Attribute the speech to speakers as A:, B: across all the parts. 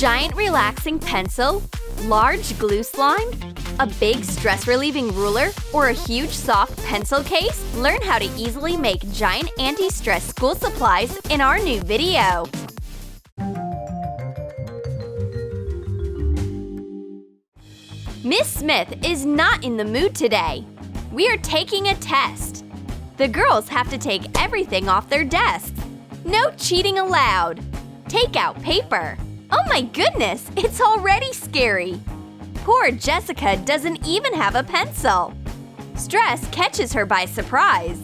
A: giant relaxing pencil, large glue slime, a big stress-relieving ruler, or a huge soft pencil case? Learn how to easily make giant anti-stress school supplies in our new video. Miss Smith is not in the mood today. We are taking a test. The girls have to take everything off their desks. No cheating allowed. Take out paper. Oh my goodness, it's already scary. Poor Jessica doesn't even have a pencil. Stress catches her by surprise.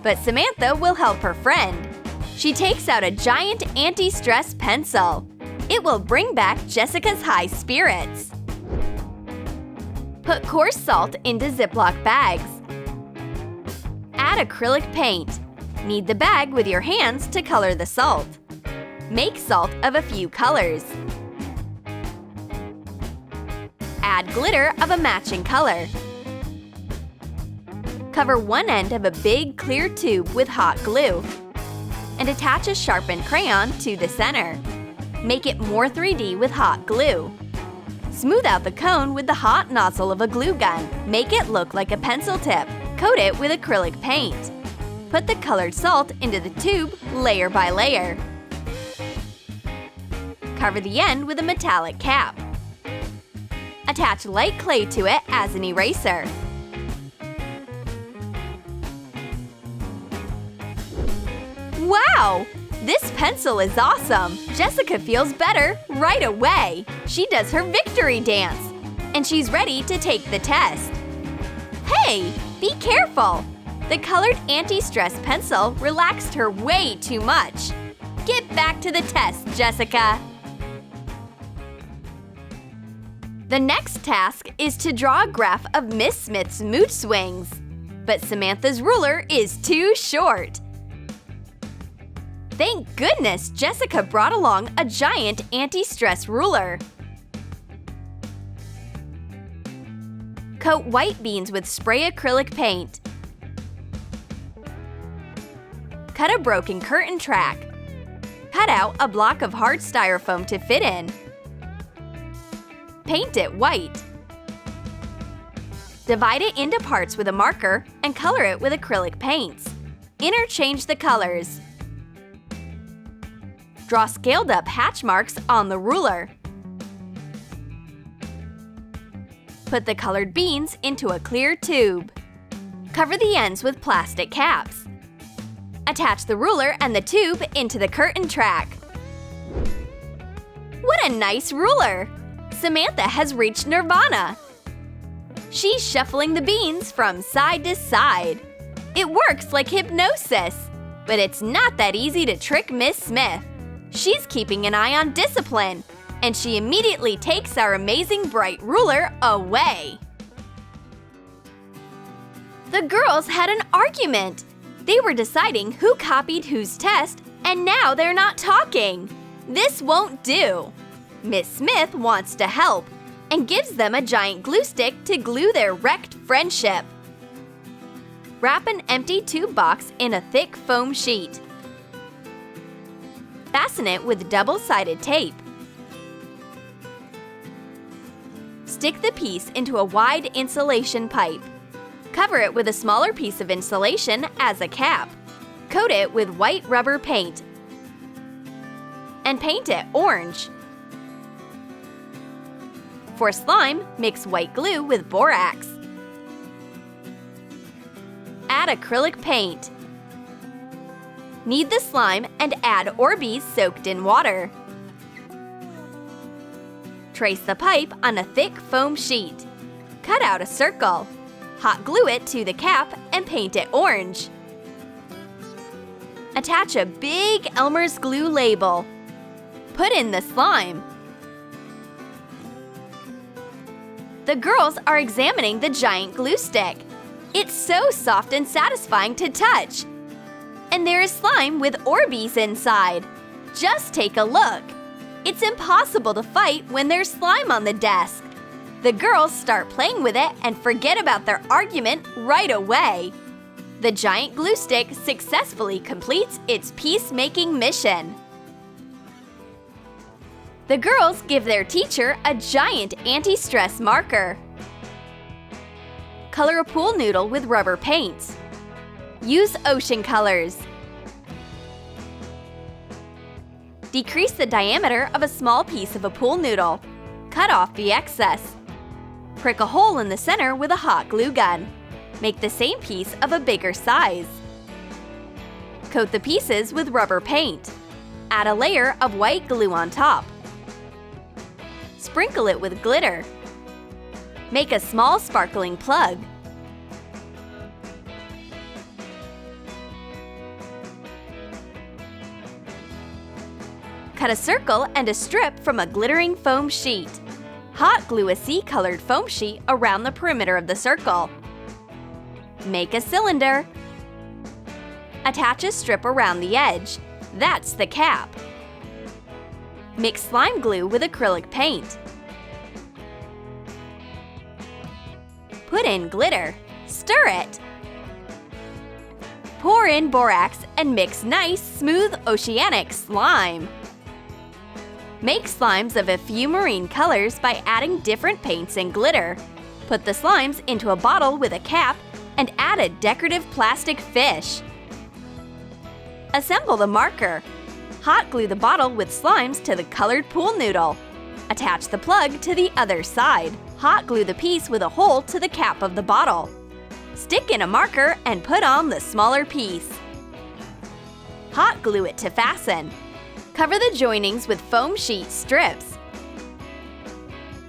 A: But Samantha will help her friend. She takes out a giant anti-stress pencil. It will bring back Jessica's high spirits. Put coarse salt into Ziploc bags. Add acrylic paint. Knead the bag with your hands to color the salt. Make salt of a few colors. Add glitter of a matching color. Cover one end of a big clear tube with hot glue and attach a sharpened crayon to the center. Make it more 3D with hot glue. Smooth out the cone with the hot nozzle of a glue gun. Make it look like a pencil tip. Coat it with acrylic paint. Put the colored salt into the tube layer by layer. Cover the end with a metallic cap. Attach light clay to it as an eraser. Wow! This pencil is awesome! Jessica feels better right away. She does her victory dance. And she's ready to take the test. Hey! Be careful! The colored anti-stress pencil relaxed her way too much. Get back to the test, Jessica! The next task is to draw a graph of Miss Smith's mood swings. But Samantha's ruler is too short. Thank goodness Jessica brought along a giant anti-stress ruler. Coat white beans with spray acrylic paint. Cut a broken curtain track. Cut out a block of hard styrofoam to fit in. Paint it white. Divide it into parts with a marker and color it with acrylic paints. Interchange the colors. Draw scaled-up hatch marks on the ruler. Put the colored beans into a clear tube. Cover the ends with plastic caps. Attach the ruler and the tube into the curtain track. What a nice ruler! Samantha has reached nirvana. She's shuffling the beans from side to side. It works like hypnosis. But it's not that easy to trick Miss Smith. She's keeping an eye on discipline, and she immediately takes our amazing bright ruler away. The girls had an argument. They were deciding who copied whose test, and now they're not talking. This won't do. Miss Smith wants to help and gives them a giant glue stick to glue their wrecked friendship. Wrap an empty tube box in a thick foam sheet. Fasten it with double-sided tape. Stick the piece into a wide insulation pipe. Cover it with a smaller piece of insulation as a cap. Coat it with white rubber paint. And paint it orange. For slime, mix white glue with borax. Add acrylic paint. Knead the slime and add Orbeez soaked in water. Trace the pipe on a thick foam sheet. Cut out a circle. Hot glue it to the cap and paint it orange. Attach a big Elmer's glue label. Put in the slime. The girls are examining the giant glue stick. It's so soft and satisfying to touch. And there is slime with Orbeez inside. Just take a look. It's impossible to fight when there's slime on the desk. The girls start playing with it and forget about their argument right away. The giant glue stick successfully completes its peacemaking mission. The girls give their teacher a giant anti-stress marker. Color a pool noodle with rubber paints. Use ocean colors. Decrease the diameter of a small piece of a pool noodle. Cut off the excess. Prick a hole in the center with a hot glue gun. Make the same piece of a bigger size. Coat the pieces with rubber paint. Add a layer of white glue on top. Sprinkle it with glitter. Make a small sparkling plug. Cut a circle and a strip from a glittering foam sheet. Hot glue a sea-colored foam sheet around the perimeter of the circle. Make a cylinder. Attach a strip around the edge. That's the cap. Mix slime glue with acrylic paint. Put in glitter. Stir it. Pour in borax and mix nice, smooth, oceanic slime. Make slimes of a few marine colors by adding different paints and glitter. Put the slimes into a bottle with a cap and add a decorative plastic fish. Assemble the marker. Hot glue the bottle with slimes to the colored pool noodle. Attach the plug to the other side. Hot glue the piece with a hole to the cap of the bottle. Stick in a marker and put on the smaller piece. Hot glue it to fasten. Cover the joinings with foam sheet strips.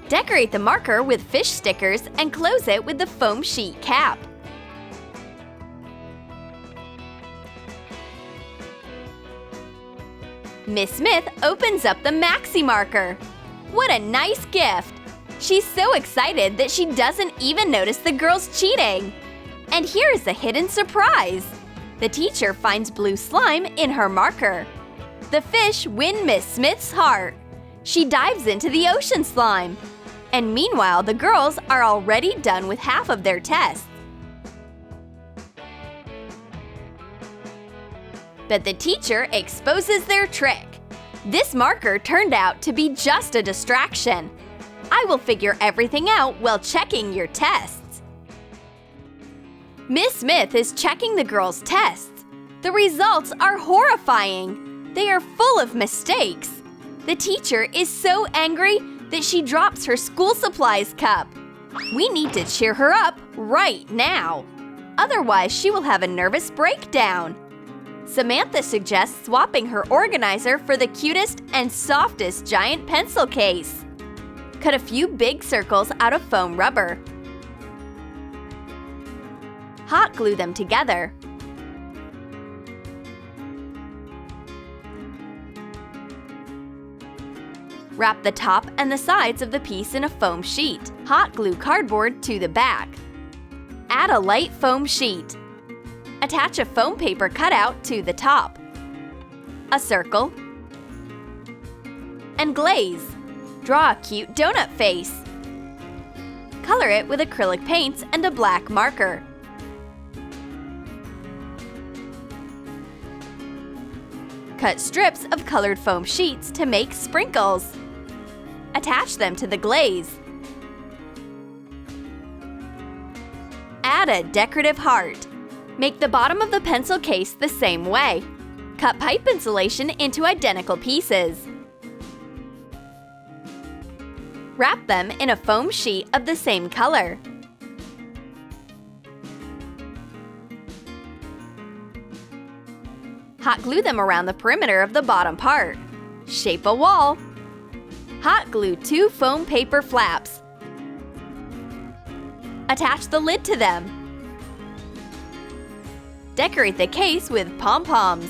A: Decorate the marker with fish stickers and close it with the foam sheet cap. Miss Smith opens up the maxi marker. What a nice gift! She's so excited that she doesn't even notice the girls cheating. And here's the hidden surprise. The teacher finds blue slime in her marker. The fish win Miss Smith's heart. She dives into the ocean slime. And meanwhile, the girls are already done with half of their tests. But the teacher exposes their trick. This marker turned out to be just a distraction. I will figure everything out while checking your tests. Miss Smith is checking the girls' tests. The results are horrifying. They are full of mistakes. The teacher is so angry that she drops her school supplies cup. We need to cheer her up right now. Otherwise, she will have a nervous breakdown. Samantha suggests swapping her organizer for the cutest and softest giant pencil case. Cut a few big circles out of foam rubber. Hot glue them together. Wrap the top and the sides of the piece in a foam sheet. Hot glue cardboard to the back. Add a light foam sheet. Attach a foam paper cutout to the top. A circle. And glaze. Draw a cute donut face. Color it with acrylic paints and a black marker. Cut strips of colored foam sheets to make sprinkles. Attach them to the glaze. Add a decorative heart. Make the bottom of the pencil case the same way. Cut pipe insulation into identical pieces. Wrap them in a foam sheet of the same color. Hot glue them around the perimeter of the bottom part. Shape a wall. Hot glue 2 foam paper flaps. Attach the lid to them. Decorate the case with pompoms.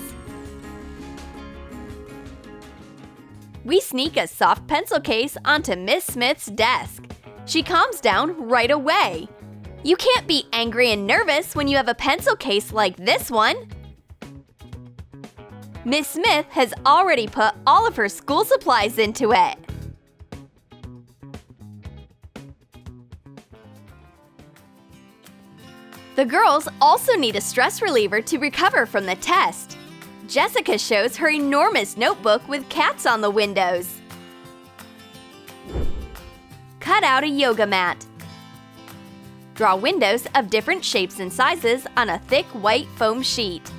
A: We sneak a soft pencil case onto Miss Smith's desk. She calms down right away. You can't be angry and nervous when you have a pencil case like this one. Miss Smith has already put all of her school supplies into it. The girls also need a stress reliever to recover from the test. Jessica shows her enormous notebook with cats on the windows. Cut out a yoga mat. Draw windows of different shapes and sizes on a thick white foam sheet.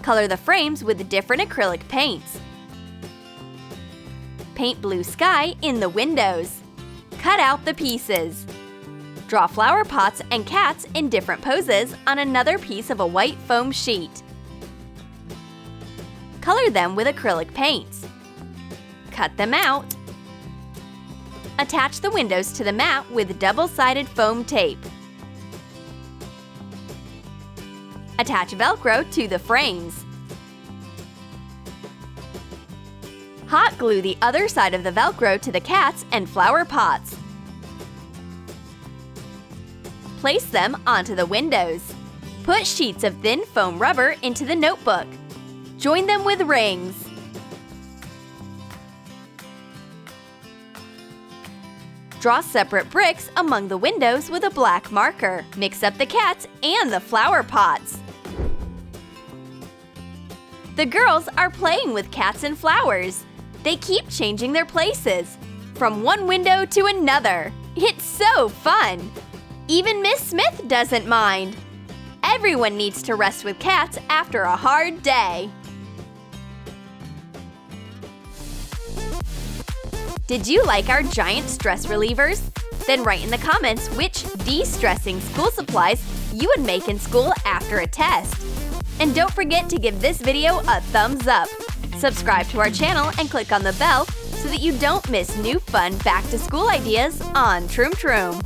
A: Color the frames with different acrylic paints. Paint blue sky in the windows. Cut out the pieces. Draw flower pots and cats in different poses on another piece of a white foam sheet. Color them with acrylic paints. Cut them out. Attach the windows to the mat with double-sided foam tape. Attach Velcro to the frames. Hot glue the other side of the Velcro to the cats and flower pots. Place them onto the windows. Put sheets of thin foam rubber into the notebook. Join them with rings. Draw separate bricks among the windows with a black marker. Mix up the cats and the flower pots. The girls are playing with cats and flowers. They keep changing their places, from one window to another. It's so fun! Even Miss Smith doesn't mind. Everyone needs to rest with cats after a hard day. Did you like our giant stress relievers? Then write in the comments which de-stressing school supplies you would make in school after a test. And don't forget to give this video a thumbs up. Subscribe to our channel and click on the bell so that you don't miss new fun back-to-school ideas on Troom.